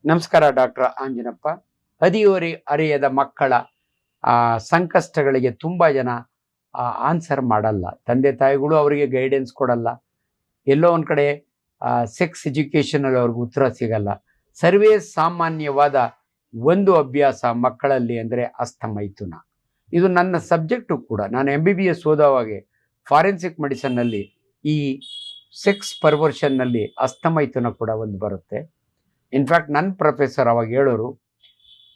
ನಮಸ್ಕಾರ ಡಾಕ್ಟರ್ ಆಂಜನಪ್ಪ. ಹದಿಹರೆಯದ ಮಕ್ಕಳ ಸಂಕಷ್ಟಗಳಿಗೆ ತುಂಬ ಜನ ಆನ್ಸರ್ ಮಾಡಲ್ಲ. ತಂದೆ ತಾಯಿಗಳು ಅವರಿಗೆ ಗೈಡೆನ್ಸ್ ಕೊಡಲ್ಲ. ಎಲ್ಲೋ ಒಂದು ಕಡೆ ಸೆಕ್ಸ್ ಎಜುಕೇಷನಲ್ಲಿ ಅವ್ರಿಗೆ ಉತ್ತರ ಸಿಗಲ್ಲ. ಸರ್ವೇ ಸಾಮಾನ್ಯವಾದ ಒಂದು ಅಭ್ಯಾಸ ಮಕ್ಕಳಲ್ಲಿ ಅಂದರೆ ಹಸ್ತಮೈಥುನ. ಇದು ನನ್ನ ಸಬ್ಜೆಕ್ಟು ಕೂಡ. ನಾನು MBBS ಓದೋವಾಗೆ ಫಾರೆನ್ಸಿಕ್ ಮೆಡಿಸನ್ನಲ್ಲಿ ಈ ಸೆಕ್ಸ್ ಪರ್ವರ್ಷನ್ನಲ್ಲಿ ಹಸ್ತಮೈಥುನ ಕೂಡ ಒಂದು ಬರುತ್ತೆ. ಇನ್ಫ್ಯಾಕ್ಟ್ ನನ್ನ ಪ್ರೊಫೆಸರ್ ಅವಾಗ ಹೇಳೋರು,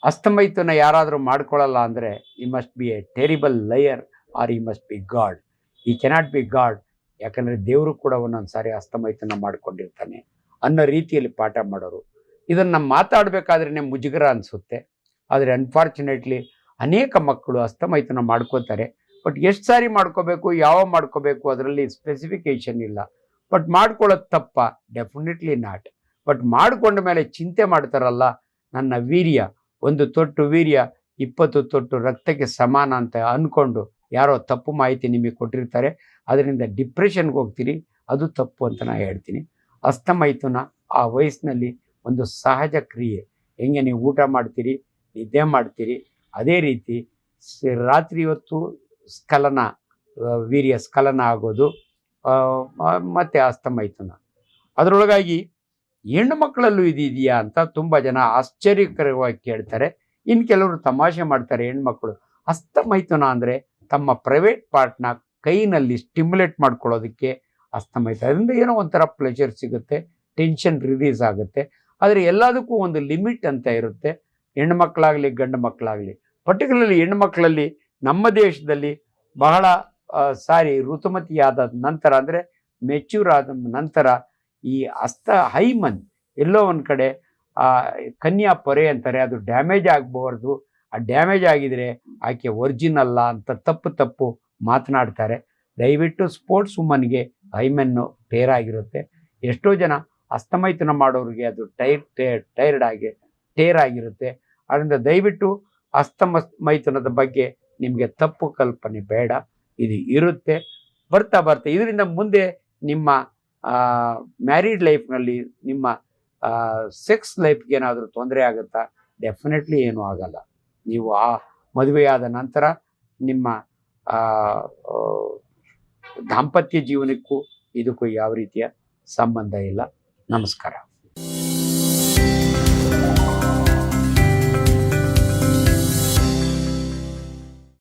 ಹಸ್ತಮೈಥುನ ಯಾರಾದರೂ ಮಾಡ್ಕೊಳ್ಳಲ್ಲ ಅಂದರೆ he must be a terrible liar or he must be God. He cannot be God. ಯಾಕಂದರೆ ದೇವರು ಕೂಡ ಒಂದೊಂದು ಸಾರಿ ಹಸ್ತಮೈಥುನ ಮಾಡ್ಕೊಂಡಿರ್ತಾನೆ ಅನ್ನೋ ರೀತಿಯಲ್ಲಿ ಪಾಠ ಮಾಡೋರು. ಇದನ್ನು ಮಾತಾಡಬೇಕಾದ್ರೇ ಮುಜುಗರ ಅನಿಸುತ್ತೆ. ಆದರೆ ಅನ್ಫಾರ್ಚುನೇಟ್ಲಿ ಅನೇಕ ಮಕ್ಕಳು ಹಸ್ತಮೈಥುನ ಮಾಡ್ಕೋತಾರೆ. ಬಟ್ ಎಷ್ಟು ಸಾರಿ ಮಾಡ್ಕೋಬೇಕು, ಯಾವಾಗ ಮಾಡ್ಕೋಬೇಕು ಅದರಲ್ಲಿ ಸ್ಪೆಸಿಫಿಕೇಶನ್ ಇಲ್ಲ. ಬಟ್ ಮಾಡ್ಕೊಳ್ಳೋದು ತಪ್ಪ? Definitely not. ಬಟ್ ಮಾಡಿಕೊಂಡ ಮೇಲೆ ಚಿಂತೆ ಮಾಡ್ತಾರಲ್ಲ, ನನ್ನ ವೀರ್ಯ 1 ತೊಟ್ಟು ವೀರ್ಯ 20 ತೊಟ್ಟು ರಕ್ತಕ್ಕೆ ಸಮಾನ ಅಂತ ಅಂದ್ಕೊಂಡು ಯಾರೋ ತಪ್ಪು ಮಾಹಿತಿ ನಿಮಗೆ ಕೊಟ್ಟಿರ್ತಾರೆ. ಅದರಿಂದ ಡಿಪ್ರೆಷನ್ಗೆ ಹೋಗ್ತೀರಿ. ಅದು ತಪ್ಪು ಅಂತ ನಾನು ಹೇಳ್ತೀನಿ. ಹಸ್ತಮೈಥುನ ಆ ವಯಸ್ಸಿನಲ್ಲಿ ಒಂದು ಸಹಜ ಕ್ರಿಯೆ. ಹೆಂಗೆ ನೀವು ಊಟ ಮಾಡ್ತೀರಿ, ನಿದ್ದೆ ಮಾಡ್ತೀರಿ, ಅದೇ ರೀತಿ ರಾತ್ರಿ ಹೊತ್ತು ಸ್ಖಲನ, ವೀರ್ಯ ಸ್ಖಲನ ಆಗೋದು ಮತ್ತು ಹಸ್ತಮೈಥುನ. ಅದರೊಳಗಾಗಿ ಹೆಣ್ಣು ಮಕ್ಕಳಲ್ಲೂ ಇದೆಯಾ ಅಂತ ತುಂಬ ಜನ ಆಶ್ಚರ್ಯಕರವಾಗಿ ಕೇಳ್ತಾರೆ. ಇನ್ನು ಕೆಲವರು ತಮಾಷೆ ಮಾಡ್ತಾರೆ. ಹೆಣ್ಮಕ್ಳು ಹಸ್ತಮೈಥುನ ಅಂದರೆ ತಮ್ಮ ಪ್ರೈವೇಟ್ ಪಾರ್ಟ್ನ ಕೈನಲ್ಲಿ ಸ್ಟಿಮ್ಯುಲೇಟ್ ಮಾಡ್ಕೊಳ್ಳೋದಕ್ಕೆ ಹಸ್ತಮೈಥುನ. ಅದರಿಂದ ಏನೋ ಒಂಥರ ಪ್ಲೆಷರ್ ಸಿಗುತ್ತೆ, ಟೆನ್ಷನ್ ರಿಲೀಸ್ ಆಗುತ್ತೆ. ಆದರೆ ಎಲ್ಲದಕ್ಕೂ ಒಂದು ಲಿಮಿಟ್ ಅಂತ ಇರುತ್ತೆ. ಹೆಣ್ಣು ಮಕ್ಕಳಾಗಲಿ ಗಂಡು ಮಕ್ಕಳಾಗಲಿ, ಪರ್ಟಿಕ್ಯುಲರ್ಲಿ ಹೆಣ್ಣು ಮಕ್ಕಳಲ್ಲಿ ನಮ್ಮ ದೇಶದಲ್ಲಿ ಬಹಳ ಸಾರಿ ಋತುಮತಿಯಾದ ನಂತರ ಅಂದರೆ ಮೆಚ್ಯೂರ್ ಆದ ನಂತರ ಈ ಹೈಮನ್ ಎಲ್ಲೋ ಒಂದು ಕಡೆ ಕನ್ಯಾ ಪೊರೆ ಅಂತಾರೆ, ಅದು ಡ್ಯಾಮೇಜ್ ಆಗಬಾರ್ದು. ಆ ಡ್ಯಾಮೇಜ್ ಆಗಿದರೆ ಆಕೆ ಒರಿಜಿನಲ್ಲ ಅಂತ ತಪ್ಪು ಮಾತನಾಡ್ತಾರೆ. ದಯವಿಟ್ಟು ಸ್ಪೋರ್ಟ್ಸ್ ವುಮನ್ಗೆ ಹೈಮನ್ನು ಟೇರ್ ಆಗಿರುತ್ತೆ. ಎಷ್ಟೋ ಜನ ಹಸ್ತಮೈಥುನ ಮಾಡೋರಿಗೆ ಅದು ಟೇರ್ ಆಗಿರುತ್ತೆ. ಅದರಿಂದ ದಯವಿಟ್ಟು ಹಸ್ತಮೈಥುನದ ಬಗ್ಗೆ ನಿಮಗೆ ತಪ್ಪು ಕಲ್ಪನೆ ಬೇಡ. ಇದು ಇರುತ್ತೆ. ಬರ್ತಾ ಇದರಿಂದ ಮುಂದೆ ನಿಮ್ಮ ಮ್ಯಾರಿಡ್ ಲೈಫ್ನಲ್ಲಿ ನಿಮ್ಮ ಸೆಕ್ಸ್ ಲೈಫ್ಗೆ ಏನಾದರೂ ತೊಂದರೆ ಆಗುತ್ತಾ? ಡೆಫಿನೆಟ್ಲಿ ಏನೂ ಆಗಲ್ಲ. ನೀವು ಆ ಮದುವೆಯಾದ ನಂತರ ನಿಮ್ಮ ದಾಂಪತ್ಯ ಜೀವನಕ್ಕೂ ಇದಕ್ಕೂ ಯಾವ ರೀತಿಯ ಸಂಬಂಧ ಇಲ್ಲ. ನಮಸ್ಕಾರ.